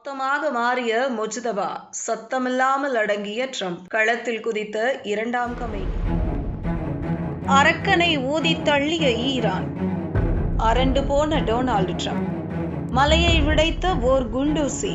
மொத்தமாக மாறிய முஜ்தபா, சத்தமில்லாமல் அடங்கிய ட்ரம்ப், களத்தில் குதித்த இரண்டாம் கமேனி. அரக்கனை ஊதித் தள்ளிய ஈரான், அரண்டு போன டொனால்டு ட்ரம்ப், மலையை விடைத்த ஓர் குண்டூசி.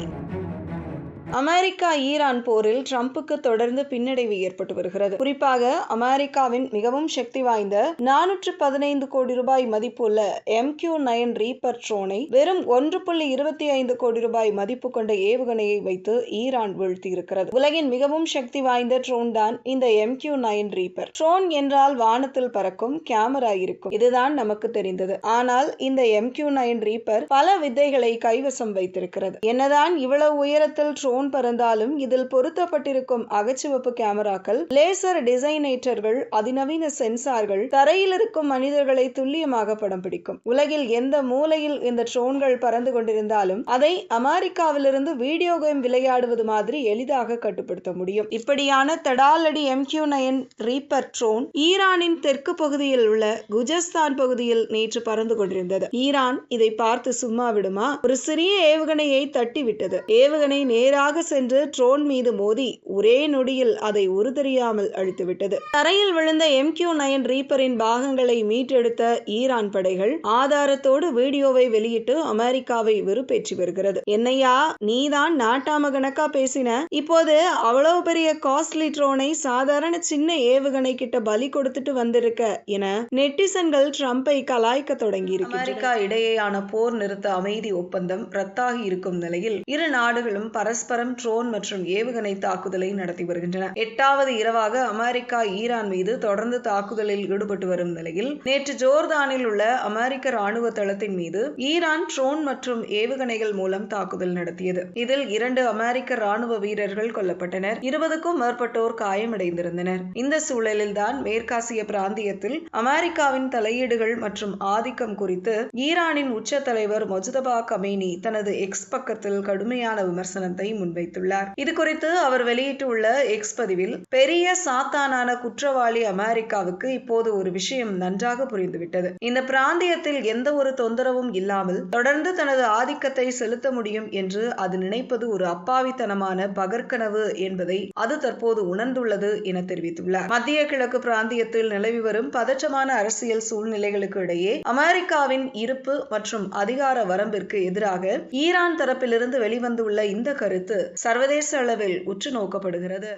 அமெரிக்கா ஈரான் போரில் ட்ரம்புக்கு தொடர்ந்து பின்னடைவு ஏற்பட்டு வருகிறது. குறிப்பாக அமெரிக்காவின் மிகவும் சக்தி வாய்ந்த 415 கோடி ரூபாய் மதிப்புள்ள MQ-9 ரீப்பர் ட்ரோனை வெறும் 1.25 கோடி ரூபாய் மதிப்பு கொண்ட ஏவுகணையை வைத்து ஈரான் வீழ்த்தியிருக்கிறது. உலகின் மிகவும் சக்தி வாய்ந்த ட்ரோன் தான் இந்த MQ-9 ரீப்பர். ட்ரோன் என்றால் வானத்தில் பறக்கும் கேமரா இருக்கும், இதுதான் நமக்கு தெரிந்தது. ஆனால் இந்த MQ-9 ரீப்பர் பல வித்தைகளை கைவசம் வைத்திருக்கிறது. என்னதான் இவ்வளவு உயரத்தில் ட்ரோன் பறந்தாலும் இதில் பொருத்தப்பட்டிருக்கும் அகச்சிவப்பு கேமராக்கள், லேசர் டிசைனேட்டர்கள், அதிநவீன சென்சார்கள் தரையில் இருக்கும் மனிதர்களை துல்லியமாக படம் பிடிக்கும். உலகில் எந்த மூலையில் இந்த ட்ரோன்கள் பறந்து கொண்டிருந்தாலும் அதை அமெரிக்காவிலிருந்து வீடியோ கேம் விளையாடுவது மாதிரி எளிதாக கட்டுப்படுத்த முடியும். இப்படியான தடாலடி MQ-9 ரீப்பர் ட்ரோன் ஈரானின் தெற்கு பகுதியில் உள்ள குஜஸ்தான் பகுதியில் நேற்று பறந்து கொண்டிருந்தது. ஈரான் இதை பார்த்து சும்மா விடுமா? ஒரு சிறிய ஏவுகணையை தட்டிவிட்டது. ஏவுகணை நேராக சென்று ட்ரோன் மீது மோதி ஒரே நொடியில் அதை உருதெரியாமல் அழித்துவிட்டது. தரையில் விழுந்த MQ-9 ரீப்பரின் பாகங்களை மீட்டெடுத்த ஈரான் படைகள் ஆதாரத்தோடு வீடியோவை வெளியிட்டு அமெரிக்காவை வெறுப்பேற்றி வருகிறது. என்னையா நீதான் நாட்டாம கணக்கா பேசின, இப்போது அவ்வளவு பெரிய காஸ்ட்லி ட்ரோனை சாதாரண சின்ன ஏவுகணை கிட்ட பலி கொடுத்துட்டு வந்திருக்க என நெட்டிசன்கள் ட்ரம்பை கலாய்க்க தொடங்கி இருக்கு. அமெரிக்கா இடையேயான போர் நிறுத்த அமைதி ஒப்பந்தம் ரத்தாகி இருக்கும் நிலையில் இரு நாடுகளும் பரஸ்பரம் ட்ரோன் மற்றும் ஏவுகணை தாக்குதலை நடத்தி வருகின்றன. 8வது இரவாக அமெரிக்கா ஈரான் மீது தொடர்ந்து தாக்குதலில் ஈடுபட்டு வரும் நிலையில் நேற்று ஜோர்தானில் உள்ள அமெரிக்க ராணுவ தளத்தின் மீது ஈரான் ட்ரோன் மற்றும் ஏவுகணைகள் மூலம் தாக்குதல் நடத்தியது. இதில் 2 அமெரிக்க ராணுவ வீரர்கள் கொல்லப்பட்டனர், 20க்கும் மேற்பட்டோர் காயமடைந்திருந்தனர். இந்த சூழலில் தான் மேற்காசிய பிராந்தியத்தில் அமெரிக்காவின் தலையீடுகள் மற்றும் ஆதிக்கம் குறித்து ஈரானின் உச்ச தலைவர் முஜ்தபா கமேனி தனது எக்ஸ் பக்கத்தில் கடுமையான விமர்சனத்தை முன்வைத்துள்ளார். இது குறித்து அவர் வெளியிட்டுள்ள எக்ஸ் பதிவில், பெரிய சாத்தானான குற்றவாளி அமெரிக்காவுக்கு இப்போது ஒரு விஷயம் நன்றாக புரிந்துவிட்டது. இந்த பிராந்தியத்தில் எந்த ஒரு தொந்தரவும் இல்லாமல் தொடர்ந்து தனது ஆதிக்கத்தை செலுத்த முடியும் என்று அது நினைப்பது ஒரு அப்பாவித்தனமான பகற்கனவு என்பதை அது தற்போது உணர்ந்துள்ளது என தெரிவித்துள்ளார். மத்திய கிழக்கு பிராந்தியத்தில் நிலவி வரும் பதற்றமான அரசியல் சூழ்நிலைகளுக்கு இடையே அமெரிக்காவின் இருப்பு மற்றும் அதிகார வரம்பிற்கு எதிராக ஈரான் தரப்பிலிருந்து வெளிவந்துள்ள இந்த கருத்து சர்வதேச அளவில் உற்று நோக்கப்படுகிறது.